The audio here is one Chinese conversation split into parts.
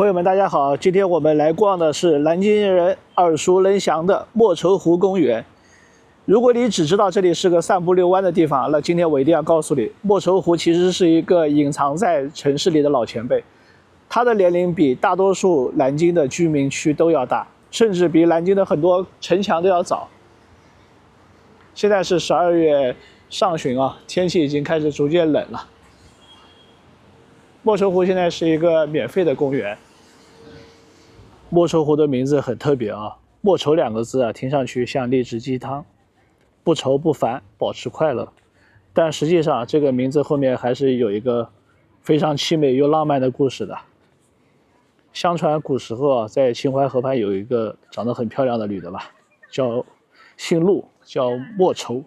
朋友們，大家好！今天我们来逛的是南京人耳熟能詳的莫愁湖公園。如果你只知道這裡是個散步遛彎的地方，那今天我一定要告訴你，莫愁湖其實是一個隱藏在城市裡的老前輩。他的年齡比大多數南京的居民區都要大，甚至比南京的很多城牆都要早。現在是12月上旬啊，天氣已經開始逐漸冷了。莫愁湖現在是一個免費的公園。莫愁湖的名字很特別啊，莫愁2個字啊，聽上去像勵志雞湯，不愁不煩，保持快樂。但實際上，這個名字後面還是有一個非常淒美又浪漫的故事的。相傳古時候啊，在秦淮河畔有一個長得很漂亮的女的吧，姓陸，叫莫愁，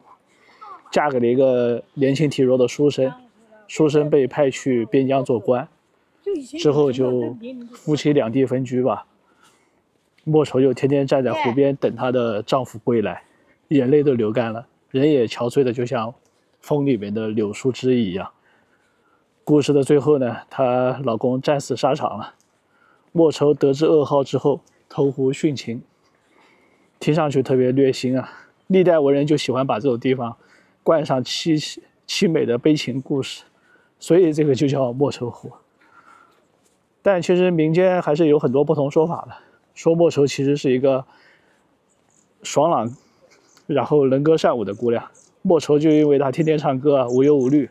嫁給了一個年輕體弱的书生。书生被派去邊疆做官，之後就夫妻2地分居吧。莫愁就天天站在湖邊等她的丈夫歸來，眼淚都流乾了，人也憔悴的就像風裡面的柳樹枝一樣。故事的最後呢，她老公戰死沙場了。莫愁得知噩耗之後，投湖殉情。聽上去特別虐心啊！歷代文人就喜歡把這種地方冠上凄美的悲情故事。所以這個就叫莫愁湖，但其實民間還是有很多不同說法的。說莫愁其實是一個爽朗，然後能歌善舞的姑娘。莫愁就因為她天天唱歌啊，無憂無慮，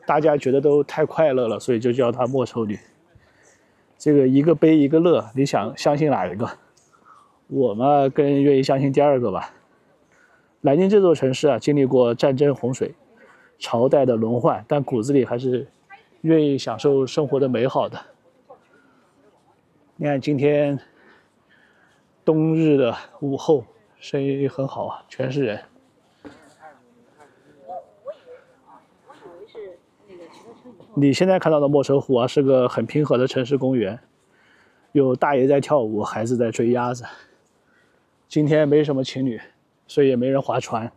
大家覺得都太快樂了，所以就叫她莫愁女。這個一個悲一個樂，你想相信哪一個？我嘛更願意相信第2個吧。南京這座城市啊，經歷過戰爭洪水，朝代的輪換，但骨子裡還是願意享受生活的美好的。你看今天冬日的午後，生意很好啊，全是人。你現在看到的莫愁湖啊，是個很平和的城市公園，有大爺在跳舞，孩子在追鴨子。今天沒什麼情侶，所以也沒人划船。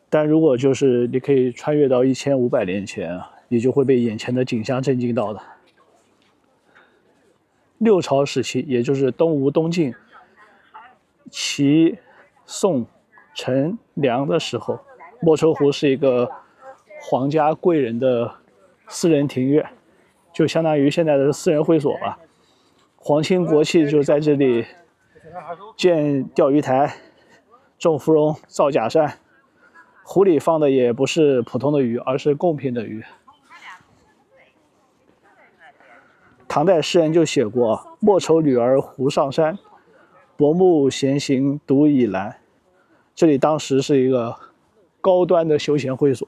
但如果就是你可以穿越到1500年前啊，你就會被眼前的景象震驚到的。6朝時期，也就是東吳、東晉、齊、宋、陳、梁的時候，莫愁湖是一個皇家貴人的私人庭院，就相當於現在的私人會所吧。皇親國戚就在這裡建釣魚台、種芙蓉、造假山。湖裡放的也不是普通的魚，而是貢品的魚。唐代詩人就寫過：莫愁女兒湖上山，薄暮閒行獨倚欄。這裡當時是一個高端的休閒會所。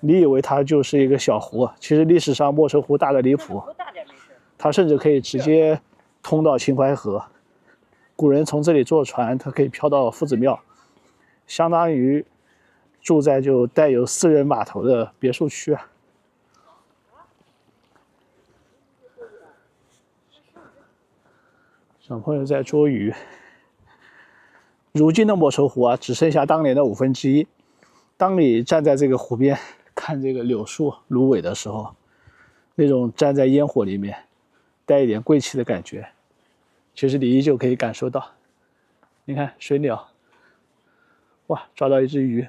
你以為它就是一個小湖，其實歷史上莫愁湖大得離譜，它甚至可以直接通到秦淮河。古人從這裡坐船，它可以漂到夫子廟。相當於住在就帶有私人碼頭的別墅區啊。小朋友在捉魚。如今的莫愁湖啊，只剩下當年的1/5。當你站在這個湖邊看這個柳樹蘆葦的時候，那種站在煙火裡面帶一點貴氣的感覺，其實你依舊可以感受到。你看水鳥。哇，抓到一隻魚！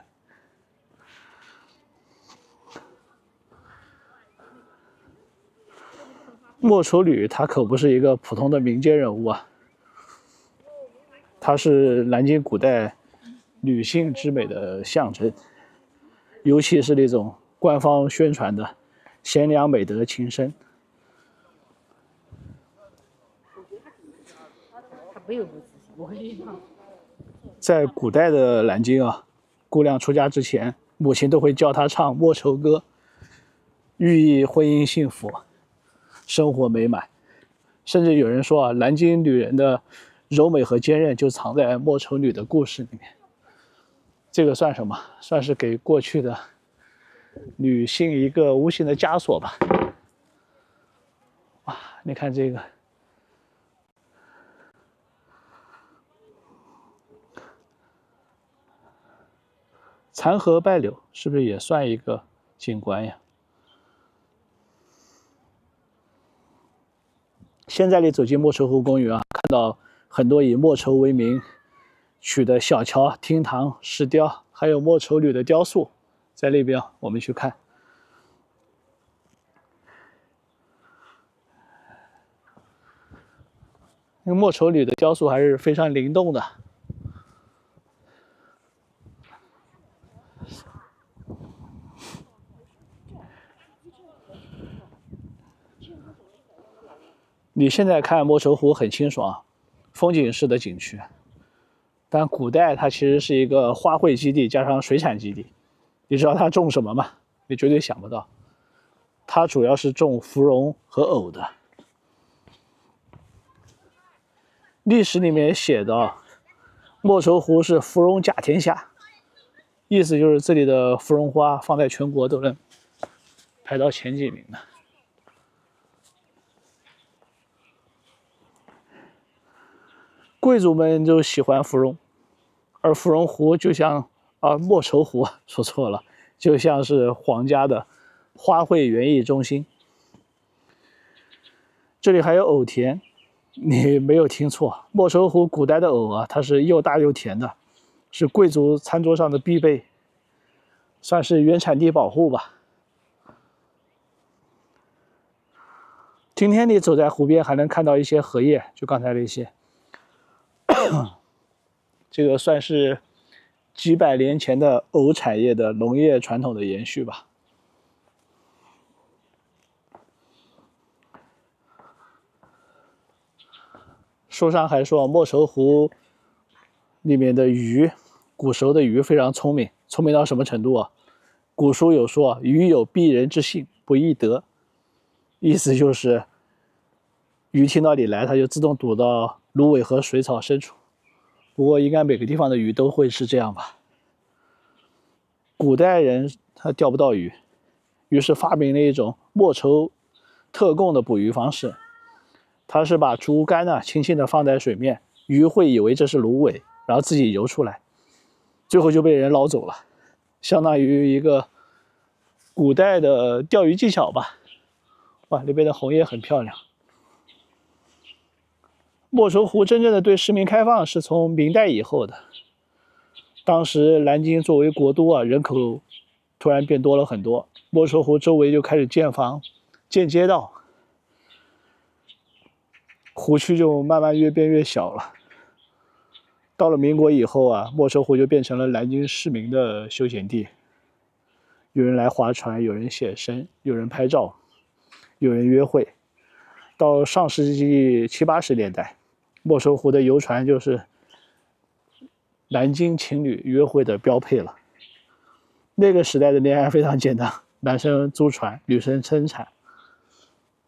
莫愁女她可不是一個普通的民間人物啊，她是南京古代女性之美的象徵，尤其是那種官方宣傳的賢良美德情深。在古代的南京啊，姑娘出嫁之前，母親都会教她唱莫愁歌，寓意婚姻幸福，生活美滿。甚至有人說啊，南京女人的柔美和坚韌就藏在莫愁女的故事裡面。這個算什麼？算是給過去的女性一個無形的枷鎖吧。哇，你看這個。殘荷敗柳是不是也算一個景觀呀？現在你走進莫愁湖公園啊，看到很多以莫愁為名取的小橋、厅堂、石雕，還有莫愁女的雕塑，在那邊我們去看。那个莫愁女的雕塑还是非常灵动的。你现在看莫愁湖很清爽，风景式的景区，但古代它其實是一個花卉基地加上水產基地。你知道它種什麼嗎？你絕對想不到，它主要是種芙蓉和藕的。歷史裡面寫的莫愁湖是芙蓉甲天下，意思就是這裡的芙蓉花放在全國都能排到前幾名的。貴族們就喜歡芙蓉，而芙蓉湖就像莫愁湖說錯了，就像是皇家的花卉園藝中心。這裡還有藕田，你沒有聽錯，莫愁湖古代的藕啊，它是又大又甜的，是貴族餐桌上的必備，算是原產地保護吧。今天你走在湖邊還能看到一些荷葉，就剛才那些。這個算是幾百年前的藕產業的農業傳統的延續吧。書上還說，莫愁湖裡面的魚，古時候的魚非常聰明，聰明到什麼程度啊？古書有說，魚有避人之性，不易得。意思就是魚聽到你來，它就自動躲到蘆葦和水草深處。不過應該每個地方的魚都會是這樣吧。古代人他釣不到魚，於是發明了一種莫愁特供的捕魚方式。他是把竹竿呢輕輕地放在水面，魚會以為這是蘆葦，然後自己游出來，最後就被人撈走了，相當於一個古代的釣魚技巧吧。哇，那邊的紅葉很漂亮。莫愁湖真正的對市民開放是從明代以後的。當時南京作為國都啊，人口突然變多了很多，莫愁湖周圍就開始建房、建街道，湖區就慢慢越變越小了。到了民國以後啊，莫愁湖就變成了南京市民的休閒地。有人來划船，有人寫生，有人拍照，有人約會。到上世紀70、80年代，莫愁湖的遊船就是南京情侶約會的標配了。那個時代的戀愛非常簡單，男生租船，女生生產，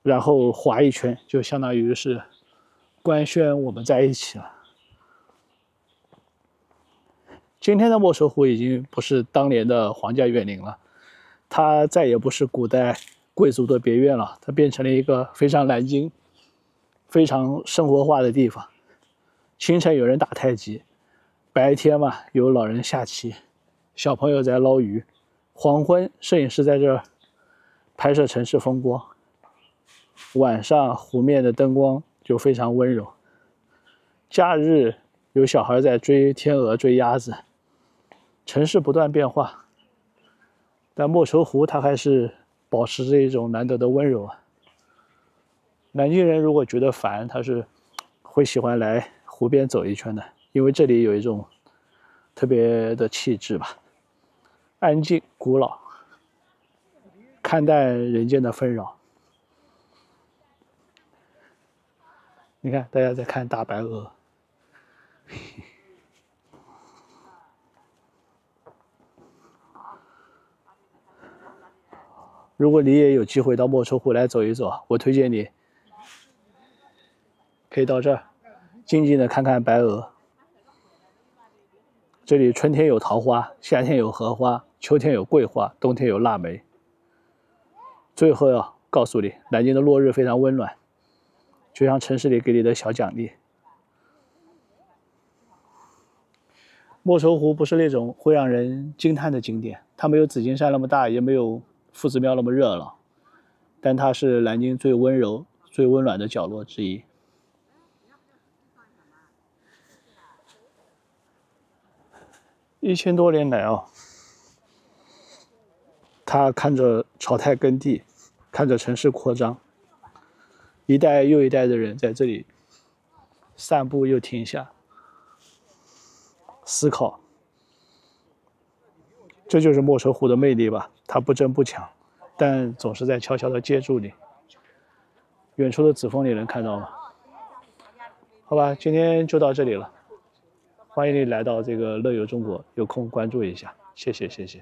然後划一圈，就相當於是官宣我們在一起了。今天的莫愁湖已經不是當年的皇家園林了，它再也不是古代貴族的別院了，它變成了一個非常南京、非常生活化的地方。清晨有人打太極，白天嘛有老人下棋，小朋友在撈魚，黃昏攝影師在這兒拍攝城市風光，晚上湖面的燈光就非常溫柔。假日有小孩在追天鵝、追鴨子，城市不斷變化，但莫愁湖它還是保持着一種難得的溫柔啊。南京人如果覺得煩，他是會喜歡來湖邊走一圈的，因為這裡有一種特別的氣質吧，安靜古老，看淡人間的紛擾。你看，大家在看大白鵝。如果你也有機會到莫愁湖來走一走，我推薦你可以到這兒靜靜的看看白鵝。這裡春天有桃花，夏天有荷花，秋天有桂花，冬天有臘梅。最後要告訴你，南京的落日非常溫暖，就像城市裡給你的小獎勵。莫愁湖不是那種會讓人驚嘆的景點，它沒有紫金山那麼大，也沒有夫子廟那麼熱鬧，但它是南京最溫柔、最溫暖的角落之一。1000多年來啊，它看着朝代更替，看着城市擴張，一代又一代的人在这裡散步又停下，思考。这就是莫愁湖的魅力吧，它不争不抢，但总是在悄悄地接住你。遠處的紫峰你能看到嗎？好吧，今天就到這裡了。歡迎你來到這個樂遊中國，有空關注一下，謝謝謝謝。